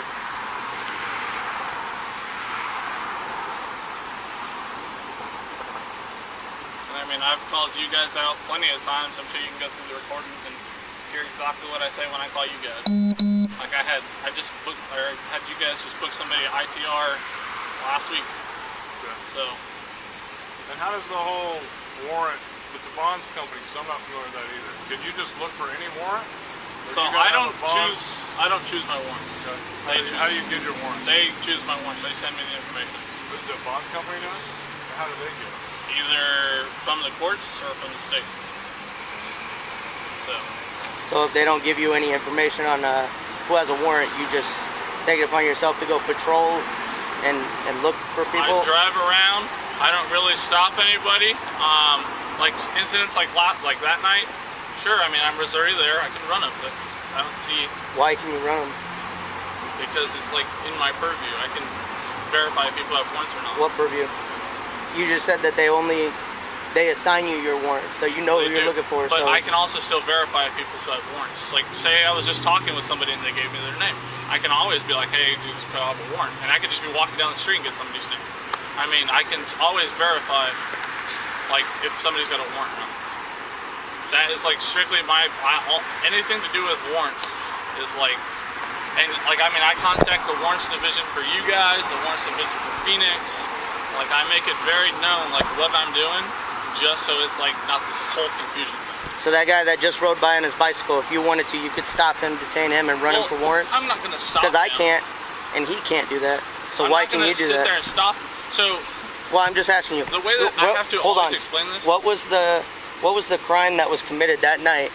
And I mean, I've called you guys out plenty of times. I'm sure you can go through the recordings and hear exactly what I say when I call you guys. Like I had you guys just book somebody at ITR last week. Okay. So. And how does the whole warrant with the bonds company, because I'm not familiar with that either. Can you just look for any warrant? Or So you gotta I have don't a bond? choose my warrants. Okay. How do you get your warrants? They choose my warrants. They send me the information. Does the bond company do it? Or how do they get it? Either from the courts or from the state. So if they don't give you any information on who has a warrant, you just take it upon yourself to go patrol and look for people? I drive around. I don't really stop anybody. Like incidents like that night, sure, I mean, I'm Missouri there. I can run them. I don't see... Why can you run them? Because it's like in my purview. I can verify if people have warrants or not. What purview? You just said that they assign you your warrants, so you know who you're looking for. But so. I can also still verify if people still have warrants. Like, say I was just talking with somebody and they gave me their name. I can always be like, hey, do this have a warrant? And I could just be walking down the street and get somebody's name. I mean, I can always verify, like, if somebody's got a warrant or not. That is, like, strictly anything to do with warrants is, like, and, like, I mean, I contact the warrants division for you guys, the warrants division for Phoenix. Like, I make it very known, like, what I'm doing, just so it's, like, not this whole confusion thing. So that guy that just rode by on his bicycle, if you wanted to, you could stop him, detain him, and run him for warrants? I'm not going to stop Because I him. can't, and he can't do that. So why can you do that? I'm not going to sit there and stop. So, well, I'm just asking you. The way that I have to always explain this. What was the crime that was committed that night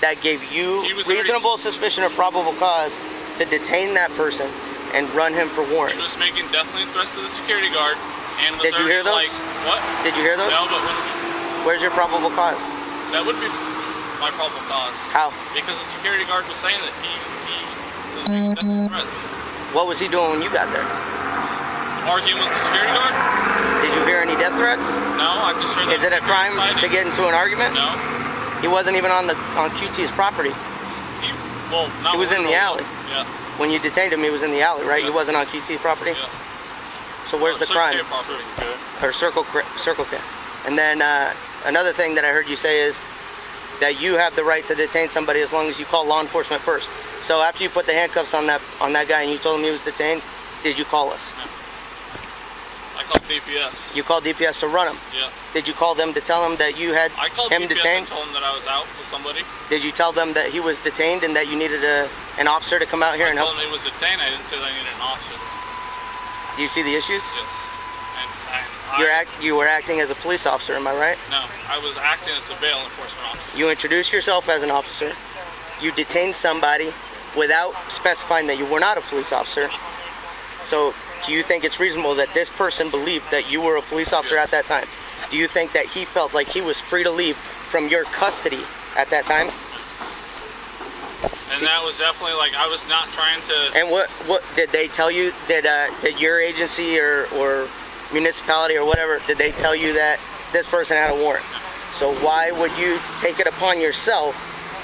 that gave you reasonable suspicion or probable cause to detain that person and run him for warrants? He was making definitely threats to the security guard. And Did you hear those? Like, what? Did you hear those? No, but where's your probable cause? That would be my probable cause. How? Because the security guard was saying that he was making deathly threats. What was he doing when you got there? Arguing with the security guard? Did you hear any death threats? No, I just heard. Is it a crime to get into an argument? No. He wasn't even on QT's property. He was in the alley. Yeah. When you detained him, he was in the alley, right? Yeah. He wasn't on QT's property. Yeah. So where's the crime? Or Circle K. And then another thing that I heard you say is that you have the right to detain somebody as long as you call law enforcement first. So after you put the handcuffs on that guy and you told him he was detained, did you call us? No. I called DPS. You called DPS to run him? Yeah. Did you call them to tell him that you had him detained? I called DPS and told him that I was out with somebody. Did you tell them that he was detained and that you needed an officer to come out here and help? I told him he was detained. I didn't say that I needed an officer. Do you see the issues? Yes. You were acting as a police officer, am I right? No, I was acting as a bail enforcement officer. You introduced yourself as an officer. You detained somebody without specifying that you were not a police officer. So do you think it's reasonable that this person believed that you were a police officer at that time? Do you think that he felt like he was free to leave from your custody at that time? And that was definitely, like, I was not trying to... And what did they tell you? Did your agency or municipality or whatever, did they tell you that this person had a warrant? So why would you take it upon yourself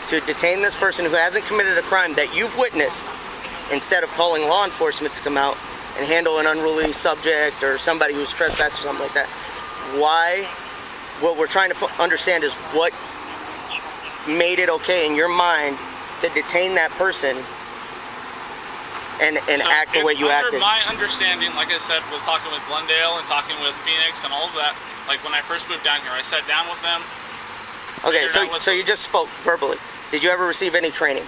to detain this person who hasn't committed a crime that you've witnessed, instead of calling law enforcement to come out and handle an unruly subject or somebody who's trespassed or something like that? Why? What we're trying to understand is what made it okay in your mind to detain that person and act the way you acted. My understanding, like I said, was talking with Glendale and talking with Phoenix and all of that. Like when I first moved down here, I sat down with them. Okay, so you just spoke verbally. Did you ever receive any training?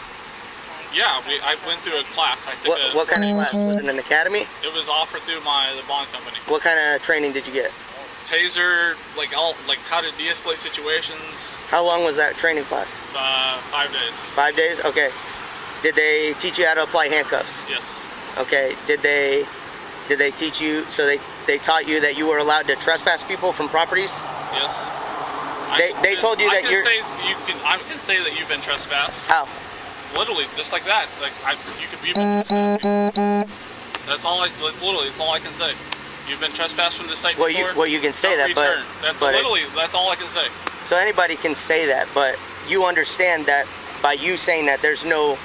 Yeah, I went through a class. I took what kind of class? Was it an academy? It was offered through the bond company. What kind of training did you get? Taser, like how to de-escalate situations. How long was that training class? 5 days. 5 days? Okay. Did they teach you how to apply handcuffs? Yes. Okay. Did they teach you? So they taught you that you were allowed to trespass people from properties? Yes. They told you that you're. I can say that you've been trespassed. How? Literally, just like that. Like you could be trespassed. That's all I can say. You've been trespassed from the site before. You can say that, but that's all I can say. So anybody can say that, but you understand that by you saying that there's no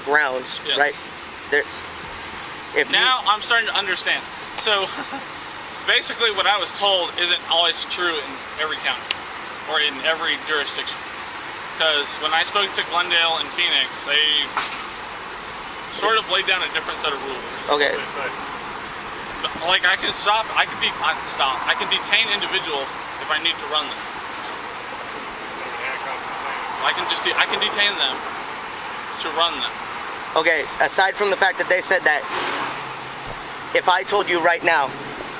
grounds, yes. right? I'm starting to understand. So basically, what I was told isn't always true in every county or in every jurisdiction. Because when I spoke to Glendale and Phoenix, they sort of laid down a different set of rules. Okay. Like I can detain individuals if I need to run them. I can detain them to run them. Okay, aside from the fact that they said that if I told you right now,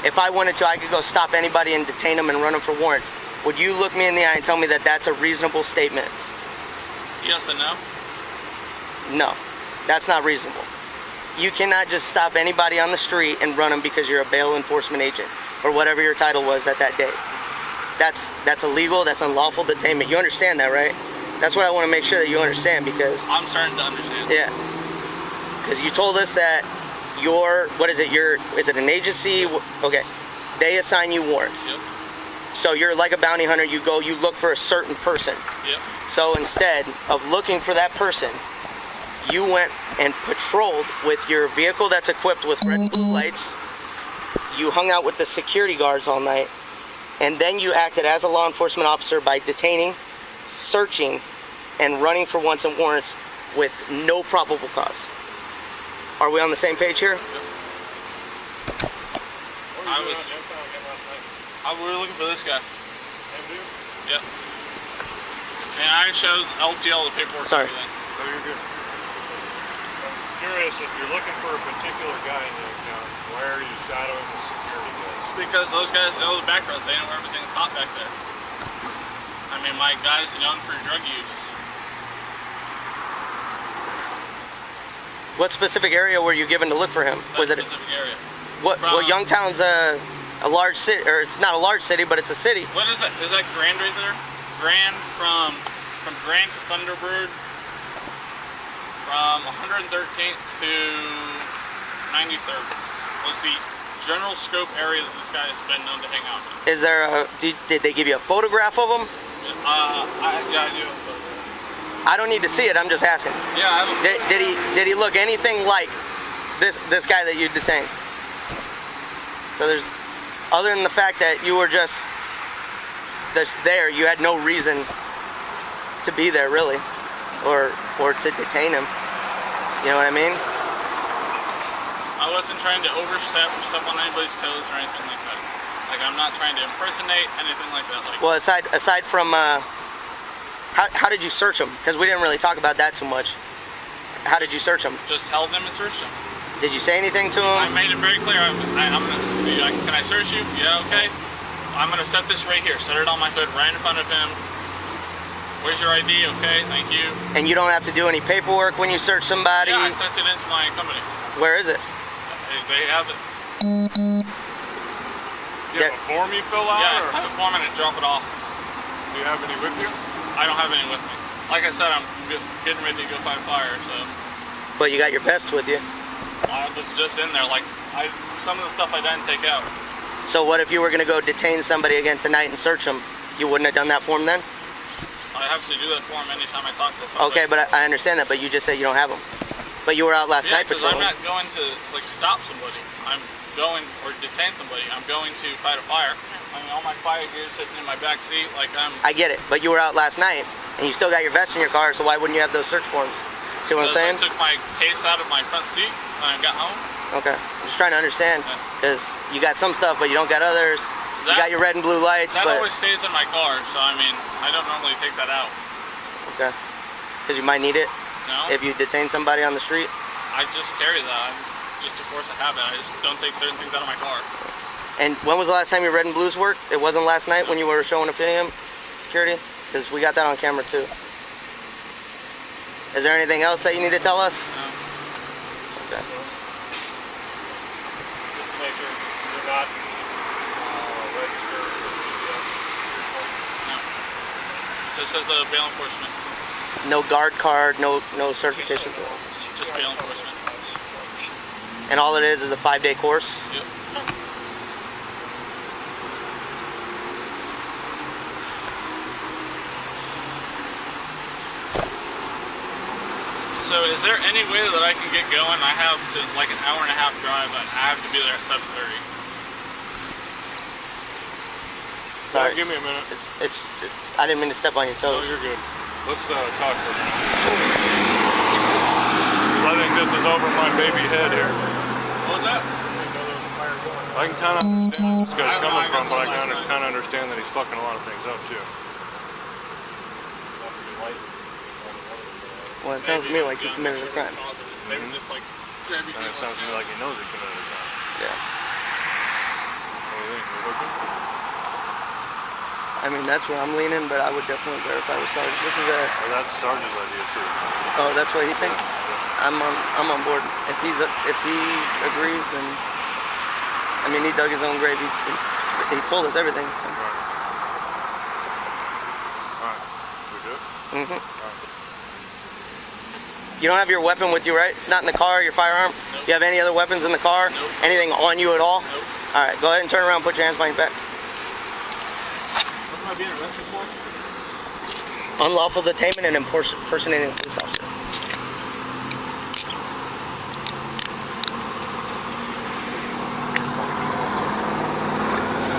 if I wanted to, I could go stop anybody and detain them and run them for warrants, would you look me in the eye and tell me that that's a reasonable statement? Yes and no. No, that's not reasonable. You cannot just stop anybody on the street and run them because you're a bail enforcement agent or whatever your title was at that day. That's illegal, that's unlawful detainment. You understand that, right? That's what I want to make sure that you understand, because I'm starting to understand. yeah, because you told us that is it an agency? Okay, they assign you warrants. Yep. So you're like a bounty hunter, you go, you look for a certain person. Yep. So instead of looking for that person, you went and patrolled with your vehicle that's equipped with red and blue lights. You hung out with the security guards all night, and then you acted as a law enforcement officer by detaining, searching, and running for warrants and warrants with no probable cause. Are we on the same page here? We were looking for this guy. Yep. And I showed LTL the paperwork. Sorry. And everything. Oh, you're good. I'm curious, if you're looking for a particular guy in the town, why are you shadowing the security guys? Because those guys know the back roads. They know where everything's hot back there. I mean, my guy's known for drug use. What specific area were you given to look for him? Was it specific area? well, Youngtown's a large city, or it's not a large city, but it's a city. What is that? Is that Grand right there? Grand from Grand to Thunderbird, from 113th to 93rd was the general scope area that this guy has been known to hang out in. Is there did they give you a photograph of him? Yeah, I do. I don't need to see it. I'm just asking. Yeah, I have a Did he look anything like this guy that you detained? So there's, other than the fact that you were just there, you had no reason to be there really, or to detain him. You know what I mean? I wasn't trying to overstep or step on anybody's toes or anything like that. Like, I'm not trying to impersonate anything like that. Like, well, aside from how did you search him? Because we didn't really talk about that too much. How did you search him? just held him and searched him. Did you say anything to him? I made it very clear. Can I search you? Yeah, okay. I'm gonna set this right here. Set it on my hood right in front of him. Where's your ID? Okay, thank you. And you don't have to do any paperwork when you search somebody? Yeah, I sent it into my company. Where is it? They have it. You have a form you fill out? Yeah, or? I have a form and I drop it off. Do you have any with you? I don't have any with me. Like I said, I'm getting ready to go fight fire, so. But you got your vest with you. I was just in there. Like, some of the stuff I didn't take out. So what if you were going to go detain somebody again tonight and search them? You wouldn't have done that form then? I have to do that form anytime I talk to somebody. Okay, but I understand that, but you just said you don't have them. But you were out last night because patrolling. I'm not going to like stop somebody. I'm going or detain somebody. I'm going to fight a fire. I mean, all my fire gear is sitting in my back seat. Like I get it, but you were out last night and you still got your vest in your car. So why wouldn't you have those search forms? See what I'm saying? I took my case out of my front seat when I got home. Okay, I'm just trying to understand because you got some stuff, but you don't got others. You got your red and blue lights, that but always stays in my car. So I mean, I don't normally take that out. okay, because you might need it. No. If you detain somebody on the street. I just carry that. Just to force a habit. I just don't take certain things out of my car. And when was the last time your red and blues worked? It wasn't last night when you were showing up to him, security? Because we got that on camera too. Is there anything else that you need to tell us? No. Okay. Just to make sure you're not registered. No. Just as a bail enforcement. No guard card, no certification. Just bail enforcement. And all it is a 5-day course? Yep. So is there any way that I can get going? I have like an hour and a half drive, and I have to be there at 7:30. Sorry. Give me a minute. I didn't mean to step on your No, toes. you're good. Let's talk for a minute. I think this is over my baby head here. What was that? I can kind of understand where this guy's coming from, but I kind of understand that he's fucking a lot of things up too. Well, it sounds to me like he committed a crime. Maybe just like. And it sounds to me like he knows he committed a crime. Yeah. What do you think? You're looking? I mean, that's where I'm leaning, but I would definitely verify with Sarge. This is a. Well, that's Sarge's idea too. Oh, that's what he thinks. I'm on board. If he agrees, then I mean, he dug his own grave. He told us everything. So. Right. All right. We good? Mhm. All right. You don't have your weapon with you, right? It's not in the car, your firearm? Nope. You have any other weapons in the car? Nope. Anything on you at all? Nope. All right, go ahead and turn around, put your hands behind your back. What am I being arrested for? Unlawful detainment and impersonating a police officer.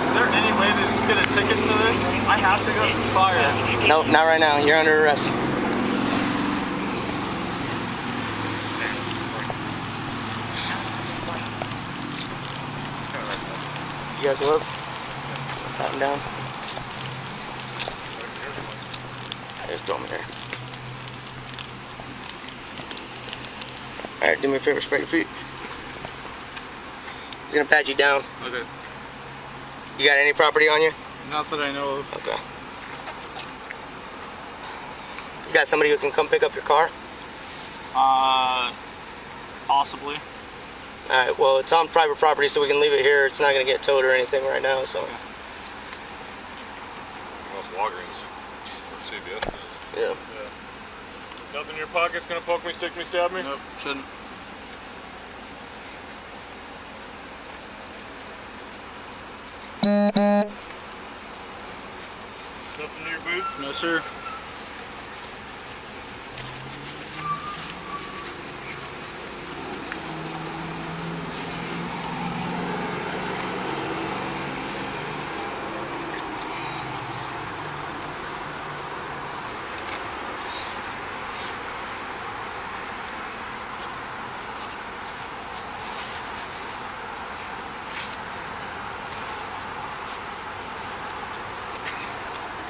Is there any way to just get a ticket for this? I have to go to fire. Nope, not right now. You're under arrest. You got gloves? Pat him down. Just throw them in there. Alright, do me a favor, spread your feet. He's gonna pat you down. Okay. You got any property on you? Not that I know of. Okay. You got somebody who can come pick up your car? Possibly. Alright, well, it's on private property, so we can leave it here. It's not gonna get towed or anything right now, so. Well, it's Walgreens or CVS does. Yeah. Nothing in your pocket's gonna poke me, stick me, stab me? Nope, shouldn't. Nothing in your boots? No, sir.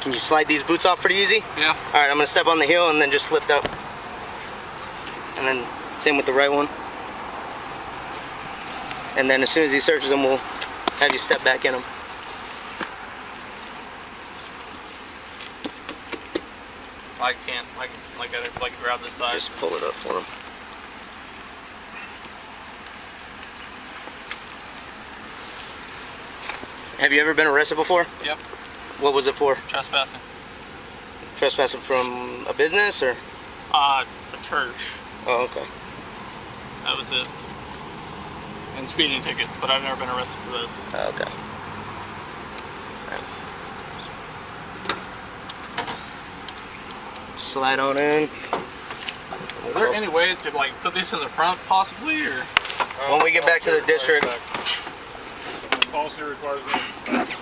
Can you slide these boots off pretty easy? Yeah. Alright, I'm gonna step on the heel and then just lift up. And then same with the right one. And then as soon as he searches them, we'll have you step back in them. I can't. I gotta grab this side. Just pull it up for him. Have you ever been arrested before? Yep. What was it for? Trespassing. Trespassing from a business or? A church. Oh, okay. That was it. And speeding tickets, but I've never been arrested for those. Okay. Slide on in. Is there any way to put this in the front possibly, or? When we get back to the district. Policy requires that.